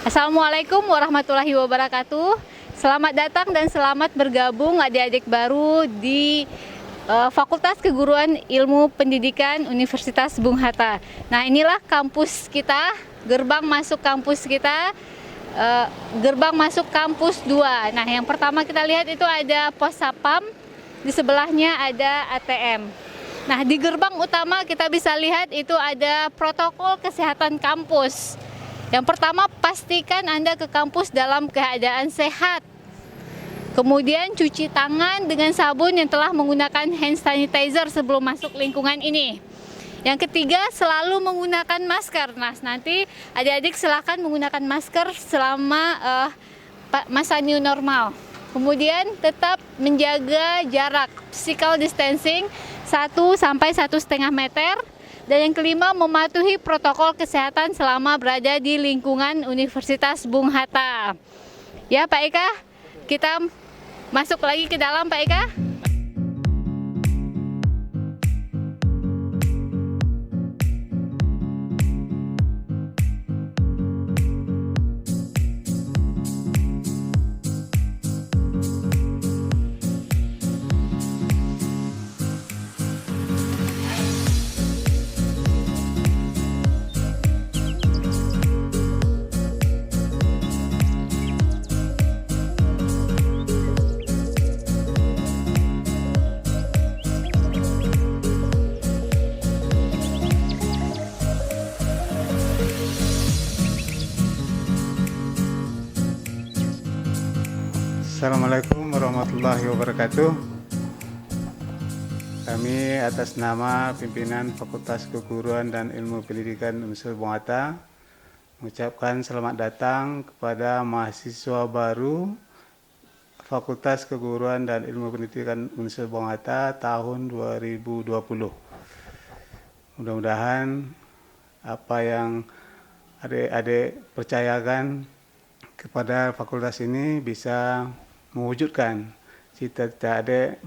Assalamualaikum warahmatullahi wabarakatuh. Selamat datang dan selamat bergabung adik-adik baru di Fakultas Keguruan Ilmu Pendidikan Universitas Bung Hatta. Nah, inilah kampus kita, gerbang masuk kampus kita, gerbang masuk kampus 2. Nah, yang pertama kita lihat itu ada pos sapam, di sebelahnya ada ATM. Nah, di gerbang utama kita bisa lihat itu ada protokol kesehatan kampus. Yang pertama, pastikan Anda ke kampus dalam keadaan sehat. Kemudian cuci tangan dengan sabun yang telah menggunakan hand sanitizer sebelum masuk lingkungan ini. Yang ketiga, selalu menggunakan masker. Nah, nanti adik-adik silakan menggunakan masker selama masa new normal. Kemudian tetap menjaga jarak physical distancing 1–1,5 meter. Dan yang kelima, mematuhi protokol kesehatan selama berada di lingkungan Universitas Bung Hatta. Ya, Pak Eka, kita masuk lagi ke dalam, Pak Eka. Assalamualaikum warahmatullahi wabarakatuh. Kami atas nama pimpinan Fakultas Keguruan dan Ilmu Pendidikan Universitas Bung Hatta mengucapkan selamat datang kepada mahasiswa baru Fakultas Keguruan dan Ilmu Pendidikan Universitas Bung Hatta tahun 2020. Mudah-mudahan apa yang adik-adik percayakan kepada fakultas ini bisa mewujudkan cita-cita adik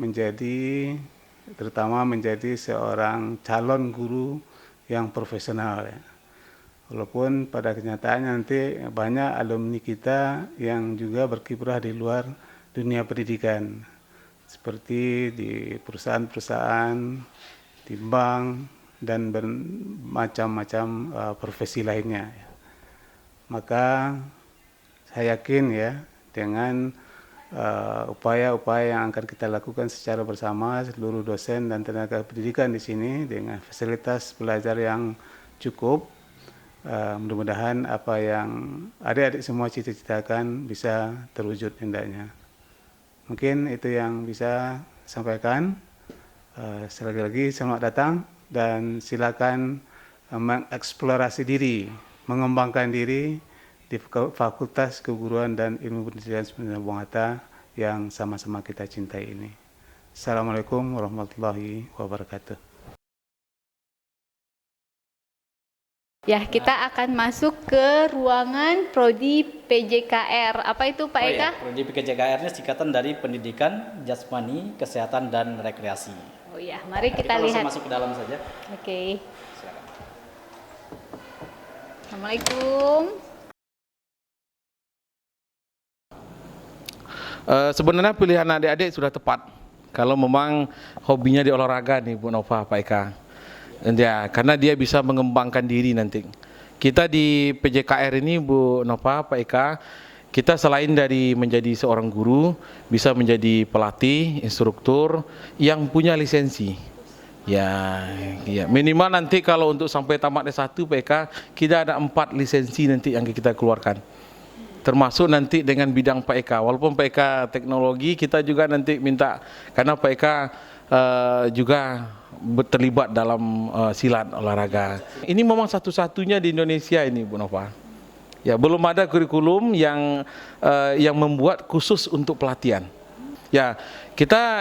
terutama menjadi seorang calon guru yang profesional. Walaupun pada kenyataannya nanti banyak alumni kita yang juga berkiprah di luar dunia pendidikan, seperti di perusahaan-perusahaan, di bank, dan bermacam-macam profesi lainnya. Maka saya yakin ya, dengan upaya-upaya yang akan kita lakukan secara bersama seluruh dosen dan tenaga pendidikan di sini dengan fasilitas belajar yang cukup, mudah-mudahan apa yang adik-adik semua cita-citakan bisa terwujud hendaknya. Mungkin itu yang bisa sampaikan. Sekali lagi selamat datang dan silakan mengeksplorasi diri, mengembangkan diri di Fakultas Keguruan dan Ilmu Pendidikan Universitas Bung Hatta yang sama-sama kita cintai ini. Assalamualaikum warahmatullahi wabarakatuh. Ya, kita akan masuk ke ruangan Prodi PJKR. Apa itu, Pak Eka? Ya, Prodi PJKR-nya singkatan dari Pendidikan, Jasmani, Kesehatan, dan Rekreasi. Oh ya, mari kita Jadi lihat. masuk ke dalam saja. Oke. Silakan. Assalamualaikum. Sebenarnya pilihan adik-adik sudah tepat. Kalau memang hobinya di olahraga nih Bu Nova, Pak Eka. Ya, karena dia bisa mengembangkan diri nanti. Kita di PJKR ini Bu Nova, Pak Eka, kita selain dari menjadi seorang guru, bisa menjadi pelatih, instruktur yang punya lisensi. Ya, minimal nanti kalau untuk sampai tamat S1 Pak Eka, kita ada 4 lisensi nanti yang kita keluarkan. Termasuk nanti dengan bidang Pak Eka. Walaupun Pak Eka teknologi, kita juga nanti minta, karena Pak Eka juga terlibat dalam silat olahraga. Ini memang satu-satunya di Indonesia ini Bu Nova. Ya, belum ada kurikulum yang membuat khusus untuk pelatihan. Ya,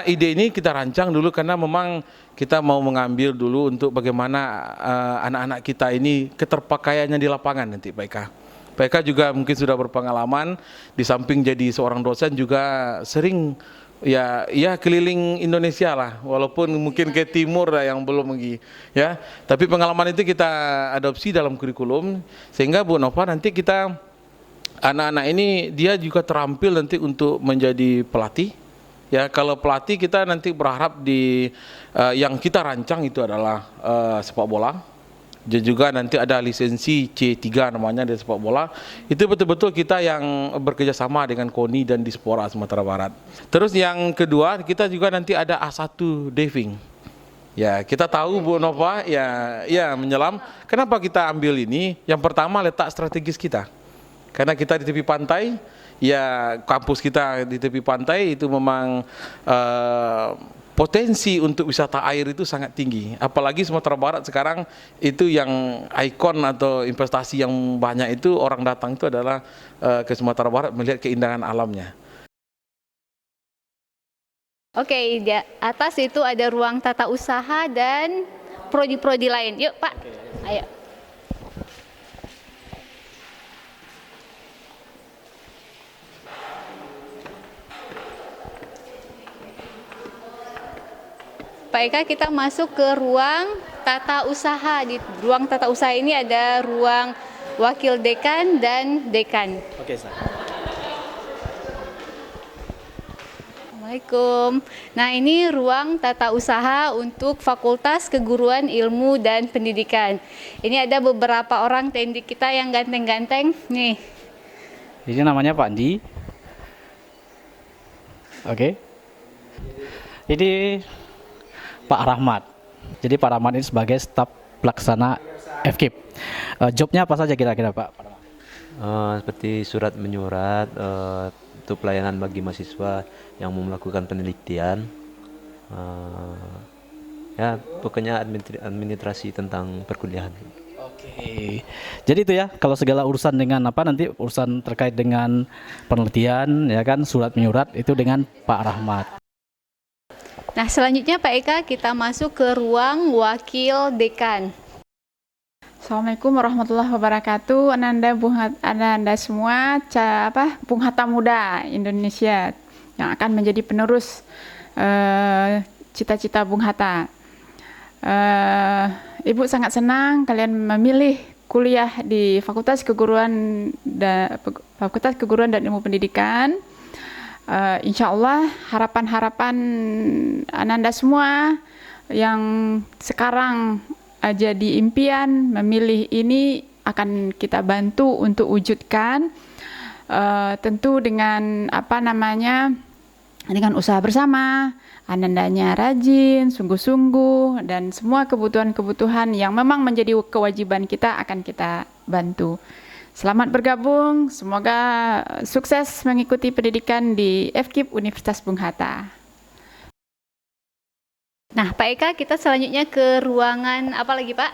ide ini kita rancang dulu karena memang kita mau mengambil dulu untuk bagaimana anak-anak kita ini keterpakaiannya di lapangan nanti Pak Eka. Pak Eka juga mungkin sudah berpengalaman, di samping jadi seorang dosen juga sering ya keliling Indonesia lah, walaupun mungkin ke timur lah yang belum lagi ya, tapi pengalaman itu kita adopsi dalam kurikulum sehingga Bu Nova nanti kita Anak-anak ini dia juga terampil nanti untuk menjadi pelatih. Ya, kalau pelatih kita nanti berharap di yang kita rancang itu adalah sepak bola. Dan juga nanti ada lisensi C3 namanya di sepak bola. Itu betul-betul kita yang bekerja sama dengan KONI dan Dispora Sumatera Barat. Terus yang kedua, kita juga nanti ada A1 diving. Ya, kita tahu Bu Nova ya menyelam. Kenapa kita ambil ini? Yang pertama letak strategis kita. Karena kita di tepi pantai, ya kampus kita di tepi pantai itu memang potensi untuk wisata air itu sangat tinggi. Apalagi Sumatera Barat sekarang itu yang ikon atau investasi yang banyak itu orang datang itu adalah ke Sumatera Barat melihat keindahan alamnya. Oke, di atas itu ada ruang tata usaha dan prodi-prodi lain. Yuk Pak, ayo. Pak Eka, kita masuk ke ruang tata usaha. Di ruang tata usaha ini ada ruang wakil dekan dan dekan. Oke, Sa. Assalamualaikum. Nah, ini ruang tata usaha untuk Fakultas Keguruan Ilmu dan Pendidikan. Ini ada beberapa orang tendik kita yang ganteng-ganteng. Nih. Ini namanya Pak Andi. Oke. Ini Pak Rahmat. Jadi Pak Rahmat ini sebagai staf pelaksana FKIP. Jobnya apa saja kira-kira Pak? Seperti surat menyurat untuk pelayanan bagi mahasiswa yang mau melakukan penelitian. Ya, pokoknya administrasi tentang perkuliahan. Oke. Jadi itu ya, kalau segala urusan dengan apa nanti urusan terkait dengan penelitian ya kan, surat menyurat itu dengan Pak Rahmat. Nah, selanjutnya Pak Eka, kita masuk ke ruang wakil dekan. Assalamualaikum warahmatullahi wabarakatuh. Ananda semua, Bung Hatta Muda Indonesia yang akan menjadi penerus cita-cita Bung Hatta. Ibu sangat senang kalian memilih kuliah di Fakultas Keguruan dan Ilmu Pendidikan. Insya Allah harapan-harapan Ananda semua yang sekarang jadi impian memilih ini akan kita bantu untuk wujudkan, tentu dengan dengan usaha bersama. Anandanya rajin, sungguh-sungguh, dan semua kebutuhan-kebutuhan yang memang menjadi kewajiban kita akan kita bantu. Selamat bergabung, semoga sukses mengikuti pendidikan di FKIP Universitas Bung Hatta. Nah, Pak Eka, kita selanjutnya ke ruangan apa lagi, Pak?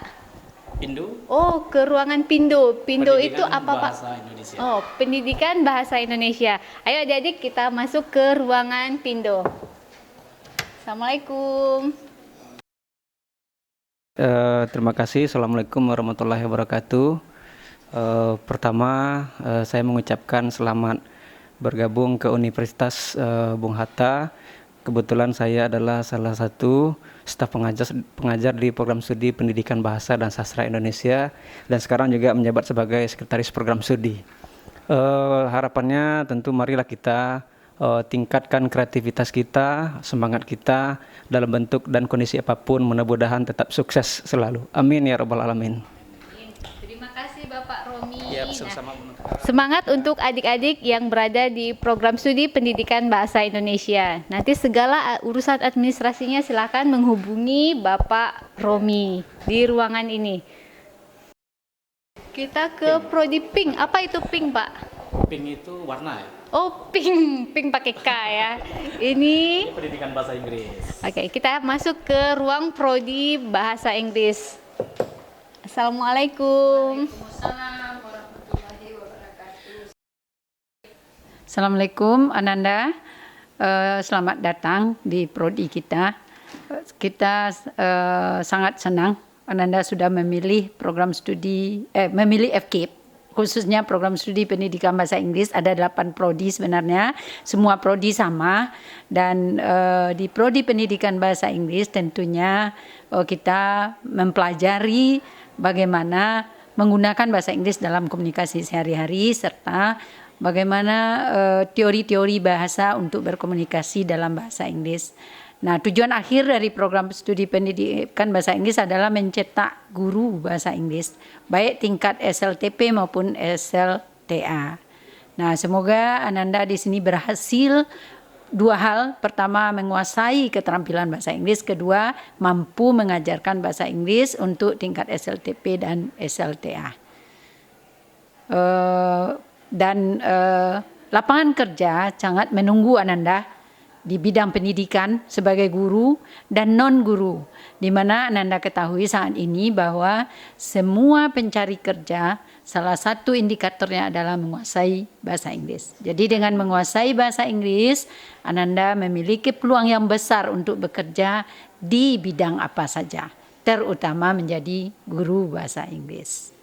Pindu. Oh, ke ruangan Pindo. Pindo itu apa, Pak? Bahasa Indonesia. Oh, Pendidikan Bahasa Indonesia. Ayo adik-adik, kita masuk ke ruangan Pindo. Assalamualaikum. Terima kasih. Assalamualaikum warahmatullahi wabarakatuh. Pertama, saya mengucapkan selamat bergabung ke Universitas Bung Hatta. Kebetulan saya adalah salah satu staf pengajar di program studi Pendidikan Bahasa dan Sastra Indonesia, dan sekarang juga menjabat sebagai sekretaris program studi. Harapannya tentu marilah kita tingkatkan kreativitas kita, semangat kita dalam bentuk dan kondisi apapun, mudah-mudahan tetap sukses selalu. Amin ya rabbal alamin. Terima kasih Bapak Romi. Ya, sama-sama. Semangat untuk adik-adik yang berada di program studi Pendidikan Bahasa Indonesia. Nanti segala urusan administrasinya silakan menghubungi Bapak Romi di ruangan ini. Kita ke Prodi Pink. Apa itu Pink, Pak? Pink itu warna ya. Oh, Pink. Pink pakai K ya. Ini Pendidikan Bahasa Inggris. Oke, kita masuk ke ruang Prodi Bahasa Inggris. Assalamualaikum. Assalamualaikum Ananda, selamat datang di prodi kita. Kita sangat senang Ananda sudah memilih program studi, memilih FKIP, khususnya program studi Pendidikan Bahasa Inggris. Ada 8 prodi sebenarnya, semua prodi sama, dan di prodi Pendidikan Bahasa Inggris tentunya kita mempelajari bagaimana menggunakan bahasa Inggris dalam komunikasi sehari-hari serta bagaimana teori-teori bahasa untuk berkomunikasi dalam bahasa Inggris. Nah, tujuan akhir dari program studi pendidikan bahasa Inggris adalah mencetak guru bahasa Inggris, baik tingkat SLTP maupun SLTA. Nah, semoga Ananda di sini berhasil dua hal. Pertama, menguasai keterampilan bahasa Inggris. Kedua, mampu mengajarkan bahasa Inggris untuk tingkat SLTP dan SLTA. Lapangan kerja sangat menunggu Ananda di bidang pendidikan sebagai guru dan non-guru, di mana Ananda ketahui saat ini bahwa semua pencari kerja salah satu indikatornya adalah menguasai bahasa Inggris. Jadi dengan menguasai bahasa Inggris, Ananda memiliki peluang yang besar untuk bekerja di bidang apa saja, terutama menjadi guru bahasa Inggris.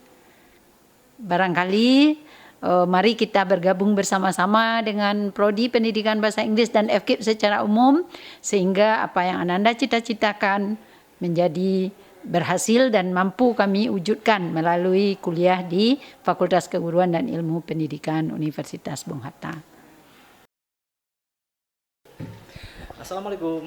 Barangkali mari kita bergabung bersama-sama dengan Prodi Pendidikan Bahasa Inggris dan FKIP secara umum, sehingga apa yang Ananda cita-citakan menjadi berhasil dan mampu kami wujudkan melalui kuliah di Fakultas Keguruan dan Ilmu Pendidikan Universitas Bung Hatta. Assalamualaikum.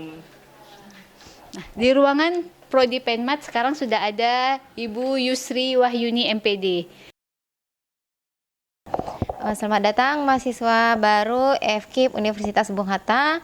Nah, di ruangan Prodi Penmat sekarang sudah ada Ibu Yusri Wahyuni MPD. Selamat datang mahasiswa baru FKIP Universitas Bung Hatta.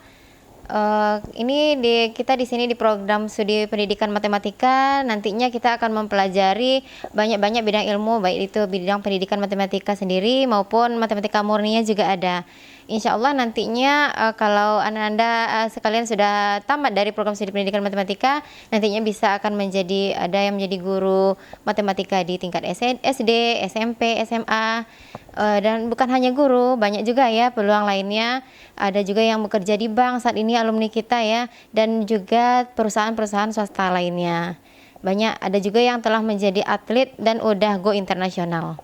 Kita di sini di program studi pendidikan matematika. Nantinya kita akan mempelajari banyak-banyak bidang ilmu, baik itu bidang pendidikan matematika sendiri maupun matematika murninya juga ada. Insya Allah nantinya kalau Anda sekalian sudah tamat dari program studi pendidikan matematika, nantinya bisa akan ada yang menjadi guru matematika di tingkat SD, SMP, SMA. Dan bukan hanya guru, banyak juga ya peluang lainnya. Ada juga yang bekerja di bank saat ini alumni kita ya, dan juga perusahaan-perusahaan swasta lainnya. Banyak, ada juga yang telah menjadi atlet dan udah go internasional.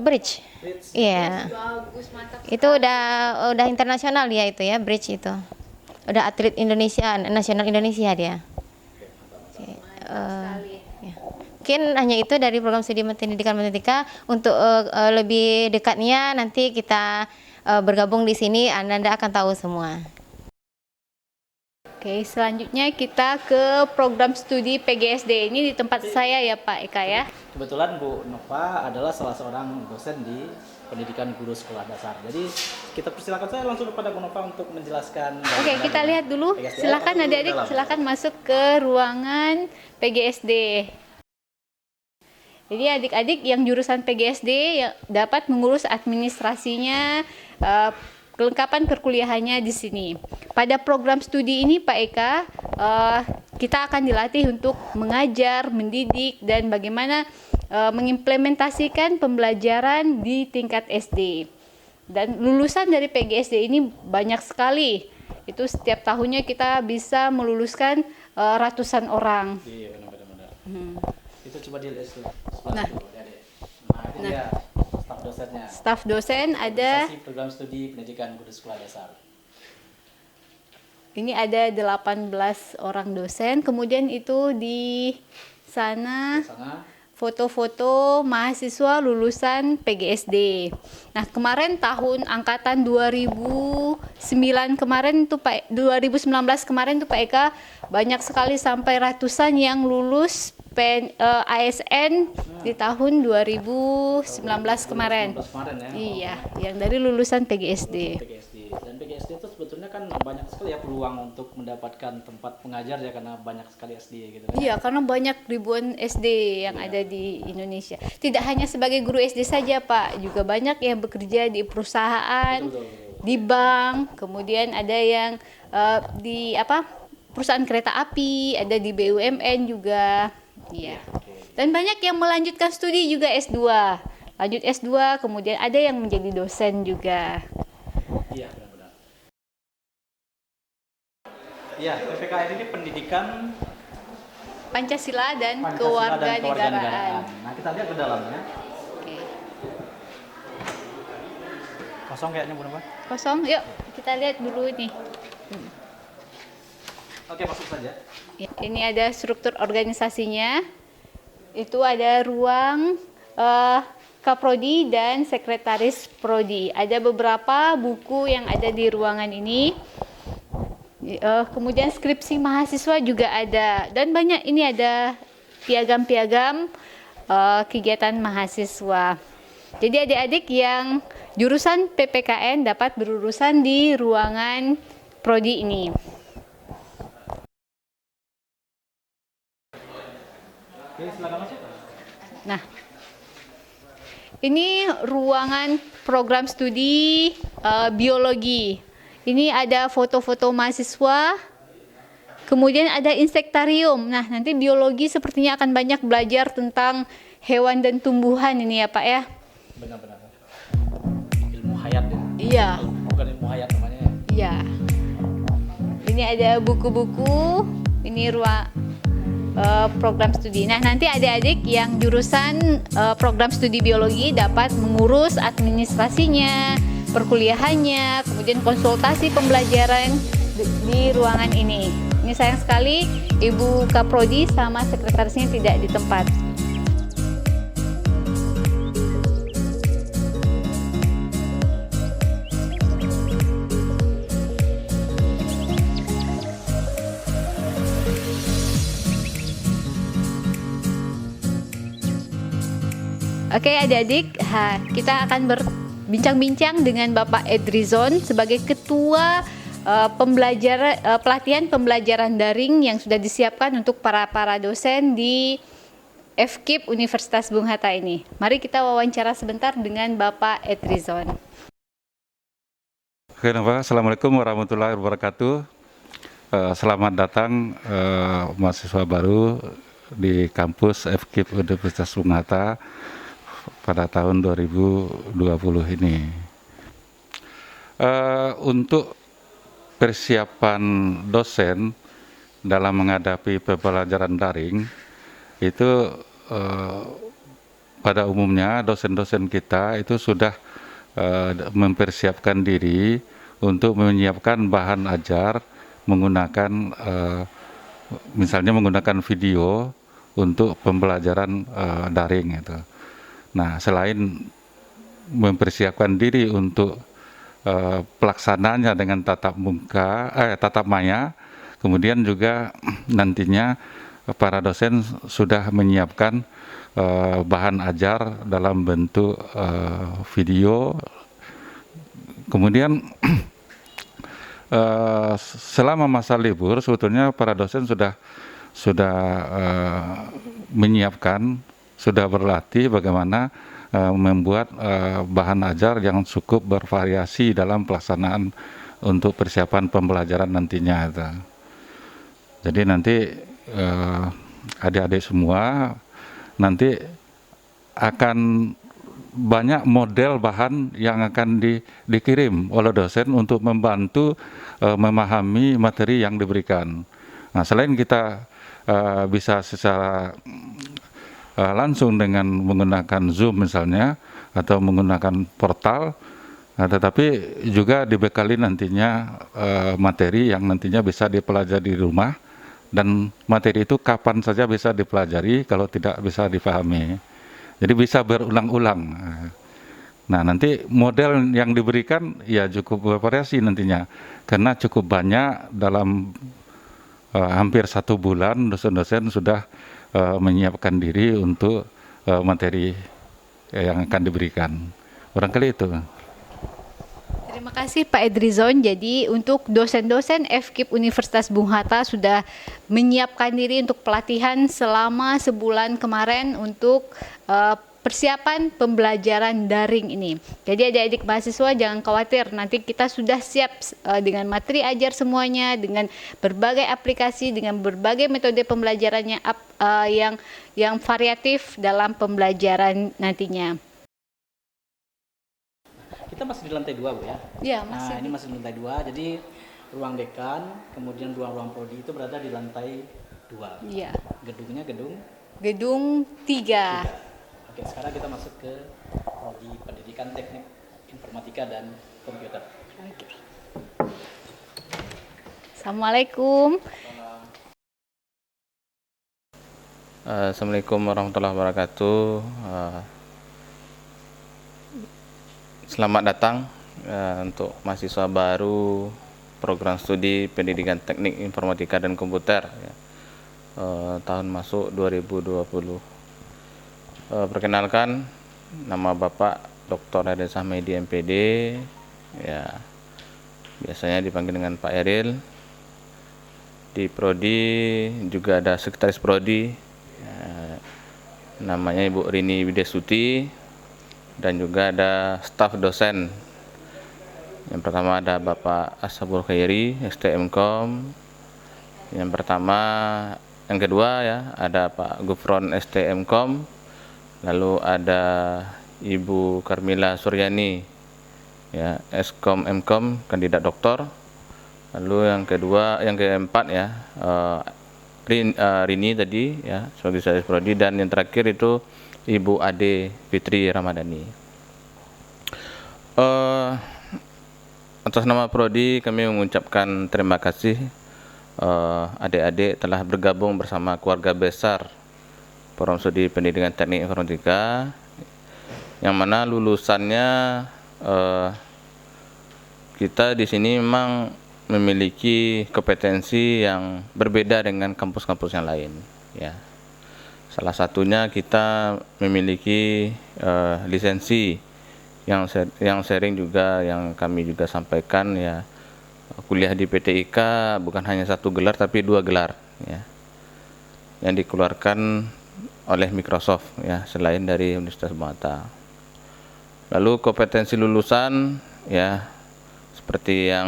Bridge. Iya. Itu udah internasional ya itu ya, bridge itu. Udah atlet Indonesia, nasional Indonesia dia. Mungkin hanya itu dari program studi pendidikan matematika. Untuk lebih dekatnya nanti kita bergabung di sini, Anda akan tahu semua. Oke, selanjutnya kita ke program studi PGSD. Ini di tempat saya ya Pak Eka ya. Kebetulan Bu Nova adalah salah seorang dosen di pendidikan guru sekolah dasar. Jadi kita persilakan saya langsung kepada Bu Nova untuk menjelaskan. Oke, kita lihat dulu. Silakan adik-adik, silakan masuk ke ruangan PGSD. Jadi adik-adik yang jurusan PGSD yang dapat mengurus administrasinya, kelengkapan perkuliahannya di sini. Pada program studi ini Pak Eka, kita akan dilatih untuk mengajar, mendidik, dan bagaimana mengimplementasikan pembelajaran di tingkat SD. Dan lulusan dari PGSD ini banyak sekali. Itu setiap tahunnya kita bisa meluluskan ratusan orang. Iya, benar-benar. Itu coba dilihat tuh. Nah, itu dia staf dosennya. Staf dosen ada. Program studi pendidikan guru sekolah dasar. Ini ada 18 orang dosen. Kemudian itu di sana foto-foto mahasiswa lulusan PGSD. Nah, kemarin tahun angkatan 2009 kemarin itu Pak 2019 kemarin tuh Pak Eka banyak sekali sampai ratusan yang lulus ASN di tahun 2019 kemarin. Ya. Iya, yang dari lulusan PGSD. Dan PGSD itu sebetulnya kan banyak sekali ya peluang untuk mendapatkan tempat pengajar ya, karena banyak sekali SD gitu. Iya, karena banyak ribuan SD yang ada di Indonesia. Tidak hanya sebagai guru SD saja Pak, juga banyak yang bekerja di perusahaan, di bank, kemudian ada yang di perusahaan kereta api, ada di BUMN juga. Iya. Dan banyak yang melanjutkan studi juga S2. Lanjut S2, kemudian ada yang menjadi dosen juga. Iya, benar-benar. Iya, PPKN ini pendidikan Pancasila dan Kewarganegaraan. Nah, kita lihat ke dalamnya. Oke. Kosong kayaknya Bu Nova. Kosong, yuk kita lihat dulu ini. Oke, masuk saja. Ini ada struktur organisasinya. itu ada ruang Kaprodi dan Sekretaris Prodi. Ada beberapa buku yang ada di ruangan ini. Kemudian skripsi mahasiswa juga ada, dan banyak ini ada piagam-piagam kegiatan mahasiswa. Jadi adik-adik yang jurusan PPKN dapat berurusan di ruangan Prodi ini. Nah, ini ruangan program studi biologi. Ini ada foto-foto mahasiswa, kemudian ada insektarium. Nah, nanti biologi sepertinya akan banyak belajar tentang hewan dan tumbuhan ini ya Pak ya? Benar-benar. Ilmu hayat ya? Iya. Bukan ilmu hayat namanya ya? Iya. Ini ada buku-buku, ini ruang program studi. Nah, nanti adik-adik yang jurusan program studi biologi dapat mengurus administrasinya, perkuliahannya, kemudian konsultasi pembelajaran di ruangan ini. Ini sayang sekali Ibu Kaprodi sama sekretarisnya tidak di tempat. Oke adik-adik, kita akan berbincang-bincang dengan Bapak Edrizon sebagai Ketua pelatihan pembelajaran daring yang sudah disiapkan untuk para dosen di FKIP Universitas Bung Hatta ini. Mari kita wawancara sebentar dengan Bapak Edrizon. Oke, Pak. Assalamualaikum warahmatullahi wabarakatuh. Selamat datang mahasiswa baru di kampus FKIP Universitas Bung Hatta pada tahun 2020 ini. Untuk persiapan dosen dalam menghadapi pembelajaran daring itu pada umumnya dosen-dosen kita itu sudah mempersiapkan diri untuk menyiapkan bahan ajar menggunakan misalnya menggunakan video untuk pembelajaran daring itu. Nah, selain mempersiapkan diri untuk pelaksananya dengan tatap maya, kemudian juga nantinya para dosen sudah menyiapkan bahan ajar dalam bentuk video. Kemudian selama masa libur sebetulnya para dosen sudah menyiapkan, sudah berlatih bagaimana membuat bahan ajar yang cukup bervariasi dalam pelaksanaan untuk persiapan pembelajaran nantinya. Jadi nanti adik-adik semua nanti akan banyak model bahan yang akan dikirim oleh dosen untuk membantu memahami materi yang diberikan. Nah, selain kita bisa secara langsung dengan menggunakan Zoom misalnya atau menggunakan portal, tetapi juga dibekali nantinya materi yang nantinya bisa dipelajari di rumah, dan materi itu kapan saja bisa dipelajari kalau tidak bisa dipahami. Jadi bisa berulang-ulang. Nah, nanti model yang diberikan ya cukup bervariasi nantinya, karena cukup banyak dalam hampir 1 bulan dosen-dosen sudah menyiapkan diri untuk materi yang akan diberikan. Barangkali itu. Terima kasih Pak Edrizon. Jadi untuk dosen-dosen FKIP Universitas Bung Hatta sudah menyiapkan diri untuk pelatihan selama sebulan kemarin untuk persiapan pembelajaran daring ini. Jadi adik-adik mahasiswa jangan khawatir, nanti kita sudah siap dengan materi ajar semuanya, dengan berbagai aplikasi, dengan berbagai metode pembelajarannya yang variatif dalam pembelajaran nantinya. Kita masih di lantai 2, Bu ya? Iya, masih. Nah, ini masih di lantai 2, jadi ruang dekan, kemudian ruang-ruang prodi itu berada di lantai 2. Iya. Gedungnya Gedung 3. Oke, sekarang kita masuk ke prodi Pendidikan Teknik Informatika dan Komputer. Oke. Assalamualaikum. Assalamualaikum warahmatullahi wabarakatuh. Selamat datang untuk mahasiswa baru program studi Pendidikan Teknik Informatika dan Komputer ya, tahun masuk 2020. Perkenalkan, nama Bapak Dr. Eril Sahmedi MPD, ya biasanya dipanggil dengan Pak Eril. Di Prodi juga ada sekretaris Prodi, ya, namanya Ibu Rini Widesuti, dan juga ada staf dosen. Yang pertama ada Bapak Ashabul Khairi, STMkom. Yang kedua ya ada Pak Gufron STMkom. Lalu ada Ibu Karmila Suryani, ya Eskom Mkom, kandidat doktor. Lalu yang keempat ya Rini tadi ya sebagai sekretaris Prodi, dan yang terakhir itu Ibu Ade Fitri Ramadhani. Atas nama Prodi kami mengucapkan terima kasih adik-adik telah bergabung bersama keluarga besar Program Studi Pendidikan Teknik Informatika, yang mana lulusannya kita di sini memang memiliki kompetensi yang berbeda dengan kampus-kampus yang lain ya. Salah satunya kita memiliki lisensi yang sharing juga, yang kami juga sampaikan ya, kuliah di PT IKA bukan hanya 1 gelar tapi 2 gelar ya, yang dikeluarkan oleh Microsoft ya, selain dari Universitas Bung Hatta. Lalu kompetensi lulusan ya, seperti yang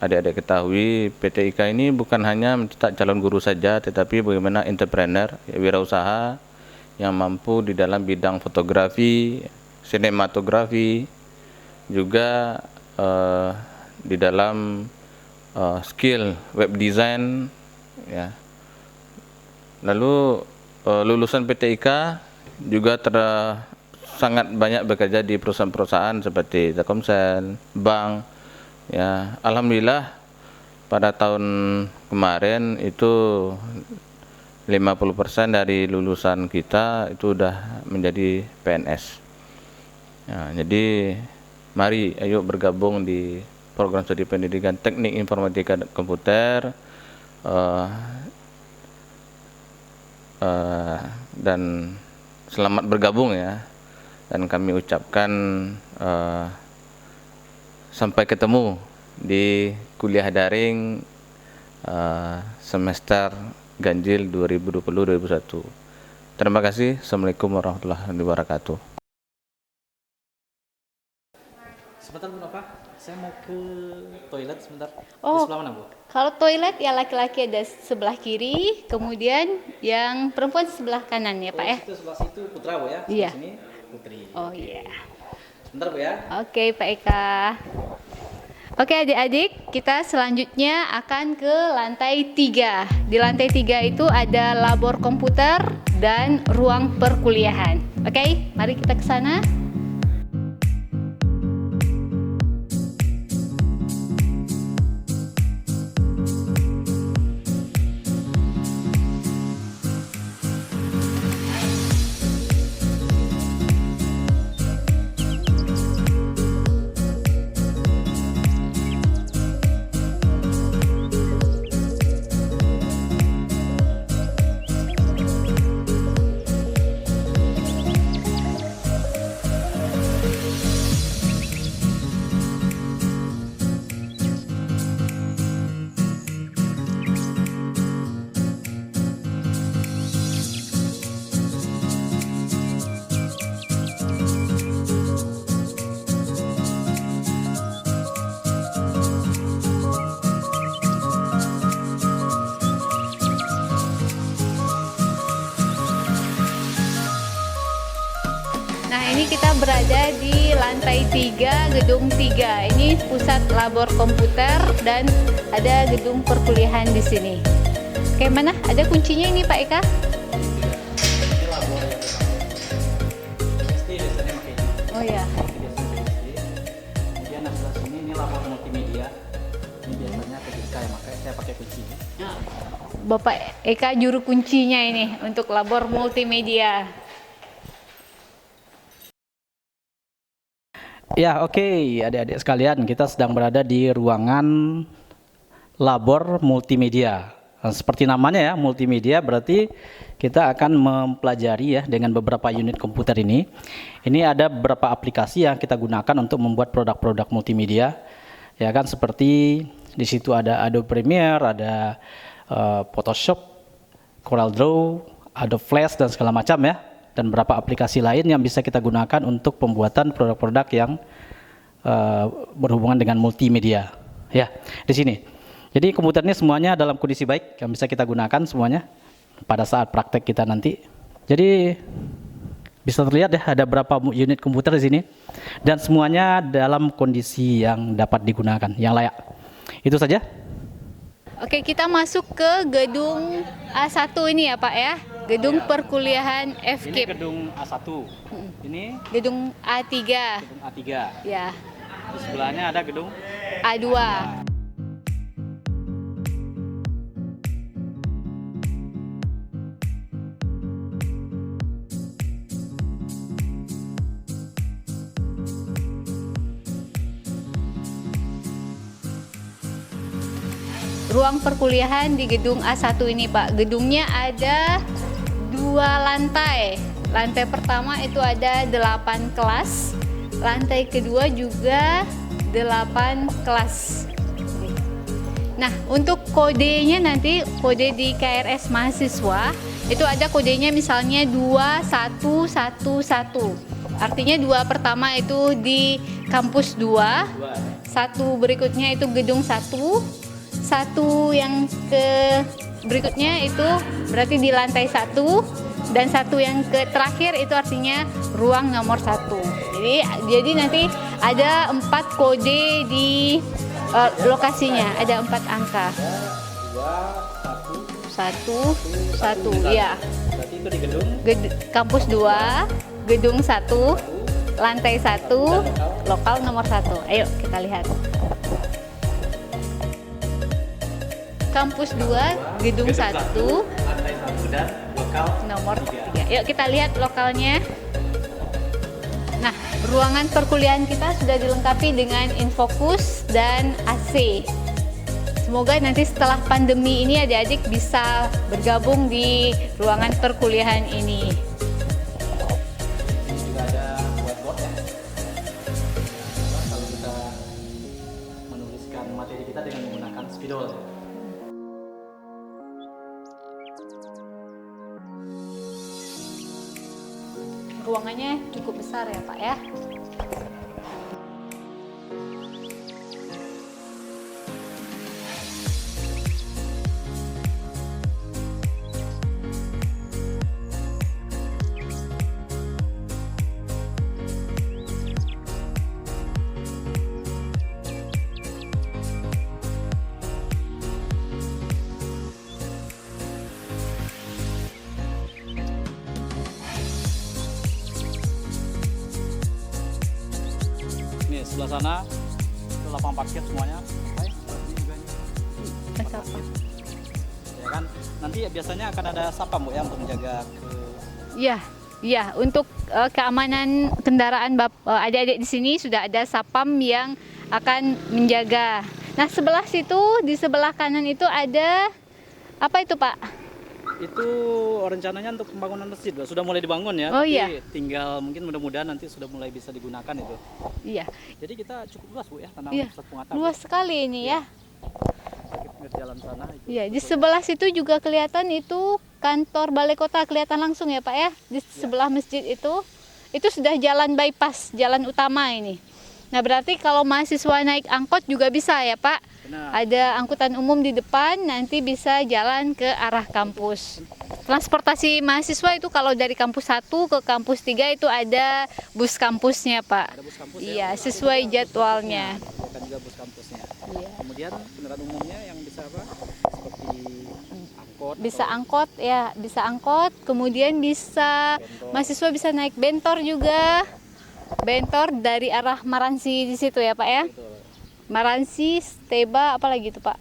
adik-adik ketahui, PT IKA ini bukan hanya mencetak calon guru saja, tetapi bagaimana entrepreneur ya, wirausaha yang mampu di dalam bidang fotografi, sinematografi, juga di dalam skill web design ya. Lalu lulusan PT IKA juga sangat banyak bekerja di perusahaan-perusahaan seperti Telkomsel, bank ya. Alhamdulillah pada tahun kemarin itu 50% dari lulusan kita itu udah menjadi PNS. Ya, jadi mari ayo bergabung di program studi Pendidikan Teknik Informatika dan Komputer, dan selamat bergabung ya. Dan kami ucapkan sampai ketemu di kuliah daring semester ganjil 2020-2021. Terima kasih. Assalamualaikum warahmatullahi wabarakatuh. Sebentar Bu Nova, saya mau ke toilet sebentar. Oh. Di sebelah mana Bu? Kalau toilet ya laki-laki ada sebelah kiri, kemudian yang perempuan sebelah kanan ya Pak ya. Itu sebelah situ Putra Bu ya. Iya. Sini Putri. Oh iya. Sebentar Bu ya. Oke Pak Eka. Oke adik-adik, kita selanjutnya akan ke lantai 3. Di lantai 3 itu ada labor komputer dan ruang perkuliahan. Oke, mari kita ke sana. Nah, ini kita berada di lantai 3, gedung 3. Ini pusat labor komputer dan ada gedung perkuliahan di sini. Oke, mana? Ada kuncinya ini Pak Eka? Ini labor yang pertama. Pasti biasanya pakai ini. Oh ya. Kemudian sebelah sini ini labor multimedia. Ini biasanya ketika yang pakai saya pakai kunci. Bapak Eka juru kuncinya ini untuk labor multimedia. Ya, oke, adik-adik sekalian, kita sedang berada di ruangan labor multimedia. Nah, seperti namanya ya, multimedia berarti kita akan mempelajari ya dengan beberapa unit komputer ini. Ini ada beberapa aplikasi yang kita gunakan untuk membuat produk-produk multimedia. Ya kan, seperti di situ ada Adobe Premiere, ada Photoshop, Corel Draw, Adobe Flash dan segala macam ya. Dan beberapa aplikasi lain yang bisa kita gunakan untuk pembuatan produk-produk yang berhubungan dengan multimedia. Ya, di sini. Jadi komputer ini semuanya dalam kondisi baik yang bisa kita gunakan semuanya pada saat praktek kita nanti. Jadi bisa terlihat ya ada berapa unit komputer di sini dan semuanya dalam kondisi yang dapat digunakan, yang layak. Itu saja. Oke, kita masuk ke gedung A1 ini ya Pak ya. Gedung perkuliahan FKIP. Ini gedung A1. Ini gedung A3. gedung A3. Ya. Di sebelahnya ada gedung A2. Ruang perkuliahan di gedung A1 ini Pak. Gedungnya ada 2 lantai. Lantai pertama itu ada 8 kelas. Lantai kedua juga 8 kelas. Nah, untuk kodenya nanti, kode di KRS mahasiswa, itu ada kodenya misalnya 2111. Artinya 2 pertama itu di kampus 2, 1 berikutnya itu gedung 1, 1 yang ke berikutnya itu berarti di lantai 1, dan 1 yang ke terakhir itu artinya ruang nomor 1. Jadi nanti ada 4 kode di lokasinya, ada 4 angka. 1, 1, ya. Berarti itu di gedung Kampus 2, gedung 1, lantai 1, lokal nomor 1. Ayo kita lihat. Kampus 2, gedung 1, lantai 1 dan lokal nomor 3. Yuk kita lihat lokalnya. Nah, ruangan perkuliahan kita sudah dilengkapi dengan infocus dan AC. Semoga nanti setelah pandemi ini adik-adik bisa bergabung di ruangan perkuliahan ini. Ini juga ada whiteboard ya. Kalau kita menuliskan materi kita dengan menggunakan spidol. Ruangannya cukup besar ya Pak ya. Nih sebelah sana itu lapang parkir semuanya. Ya kan, nanti biasanya akan ada sapam Bu ya untuk menjaga ke. Iya, untuk keamanan kendaraan adik-adik di sini sudah ada sapam yang akan menjaga. Nah, sebelah situ, di sebelah kanan itu ada apa itu Pak? Itu rencananya untuk pembangunan masjid, sudah mulai dibangun ya. Oh, tapi iya. tinggal mungkin mudah-mudahan nanti sudah mulai bisa digunakan itu. Iya. Jadi kita cukup luas Bu ya tanah Iya. pusat pengetahuan. Luas sekali ini ya. Di jalan sana. Itu Iya, di sebelah situ juga kelihatan itu kantor balai kota, kelihatan langsung ya Pak ya. Di sebelah masjid itu sudah jalan bypass, jalan utama ini. Nah, berarti kalau mahasiswa naik angkot juga bisa ya Pak. Benar. Ada angkutan umum di depan, nanti bisa jalan ke arah kampus. Transportasi mahasiswa itu kalau dari kampus 1 ke kampus 3 itu ada bus kampusnya Pak. Ada bus kampus Iya, ya. sesuai jadwalnya. Bukan juga bus kampusnya. Iya. Kemudian kendaraan umumnya yang bisa apa? Seperti angkot. Bisa angkot ya, bisa angkot, kemudian bisa mahasiswa bisa naik bentor juga. Bentor dari arah Maransi di situ ya Pak ya. Maransi, Steba, apalagi itu Pak?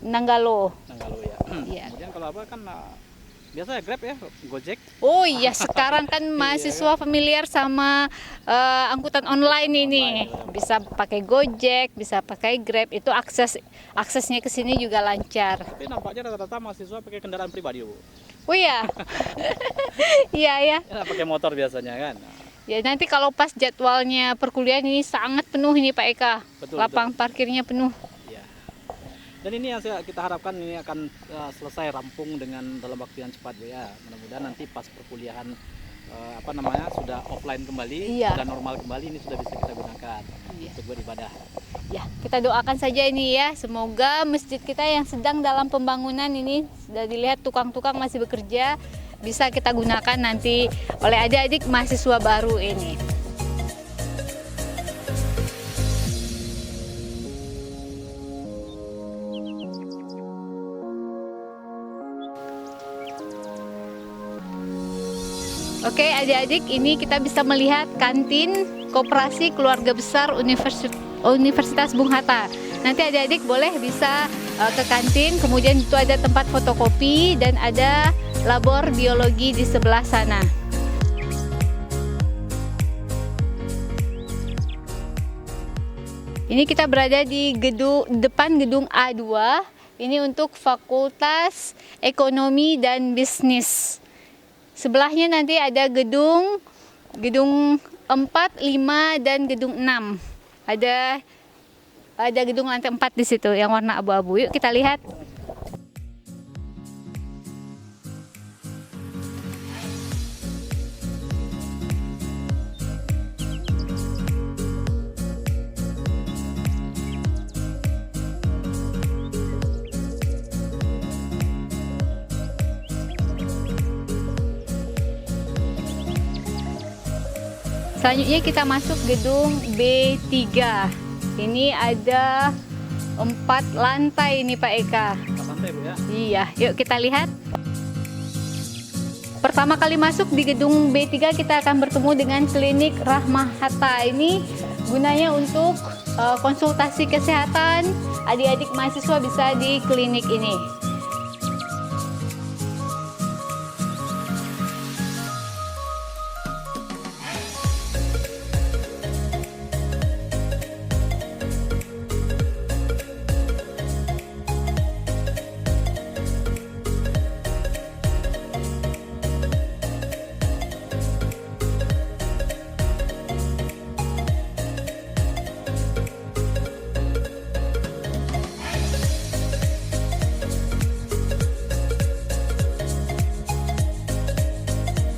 Nanggalo. Nanggalo ya. Iya. Kemudian kalau apa kan biasa Grab ya, Gojek. Oh iya, sekarang kan mahasiswa familiar sama angkutan online ini. Bisa pakai Gojek, bisa pakai Grab, itu aksesnya ke sini juga lancar. Tapi nampaknya rata-rata mahasiswa pakai kendaraan pribadi, Bu. Oh iya. Iya ya. Ya, pakai motor biasanya kan. Ya nanti kalau pas jadwalnya perkuliahan ini sangat penuh ini Pak Eka. Betul, Lapang parkirnya penuh. Iya. Dan ini yang kita harapkan ini akan selesai rampung dengan dalam waktu yang cepat, Bu ya. Mudah-mudahan nanti pas perkuliahan sudah offline kembali, Iya. sudah normal kembali, ini sudah bisa kita gunakan untuk beribadah. Ya, kita doakan saja ini ya. Semoga masjid kita yang sedang dalam pembangunan ini, sudah dilihat tukang-tukang masih bekerja, bisa kita gunakan nanti oleh adik-adik mahasiswa baru ini. Oke adik-adik, ini kita bisa melihat kantin Koperasi Keluarga Besar Universitas Bung Hatta. Nanti adik-adik boleh bisa ke kantin, kemudian itu ada tempat fotokopi dan ada labor biologi di sebelah sana. Ini kita berada di depan gedung A2. Ini untuk Fakultas Ekonomi dan Bisnis. Sebelahnya nanti ada gedung 4, 5 dan gedung 6. Ada gedung lantai 4 di situ yang warna abu-abu. Yuk kita lihat. Selanjutnya kita masuk gedung B3. Ini ada 4 lantai ini Pak Eka. 4 lantai, Bu ya. Iya, yuk kita lihat. Pertama kali masuk di gedung B3 kita akan bertemu dengan klinik Rahmah Hatta. Ini gunanya untuk konsultasi kesehatan. Adik-adik mahasiswa bisa di klinik ini.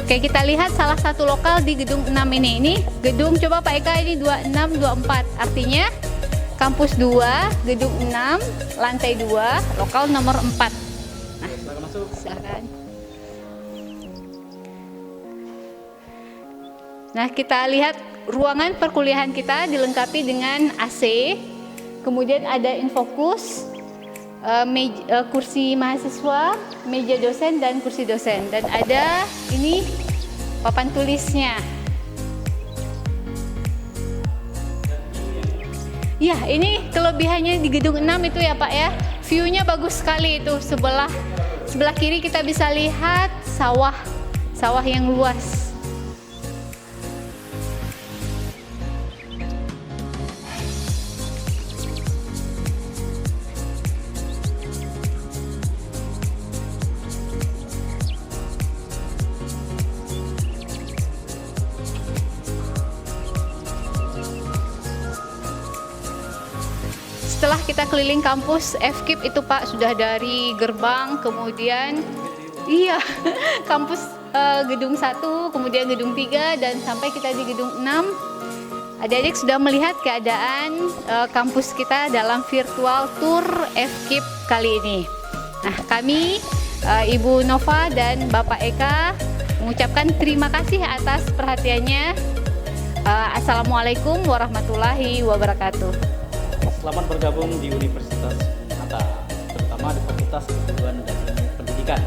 Oke, kita lihat salah satu lokal di gedung 6 ini. Ini gedung, coba Pak Eka, ini 26, 24. Artinya kampus 2, gedung 6, lantai 2, lokal nomor 4. Nah, Silakan masuk. silakan. Nah, kita lihat ruangan perkuliahan kita dilengkapi dengan AC. Kemudian ada infokus, kursi mahasiswa, meja dosen dan kursi dosen, dan ada ini papan tulisnya. Ya, ini kelebihannya di gedung 6 itu ya Pak ya. View-nya bagus sekali itu, sebelah kiri kita bisa lihat sawah yang luas. Setelah kita keliling kampus FKIP itu Pak, sudah dari gerbang, kemudian iya kampus gedung 1, kemudian gedung 3, dan sampai kita di gedung 6. Adik-adik sudah melihat keadaan kampus kita dalam virtual tour FKIP kali ini. Nah, kami Ibu Nova dan Bapak Eka mengucapkan terima kasih atas perhatiannya. Assalamualaikum warahmatullahi wabarakatuh. Selamat bergabung di Universitas Bung Hatta, terutama di Fakultas Keguruan dan Pendidikan.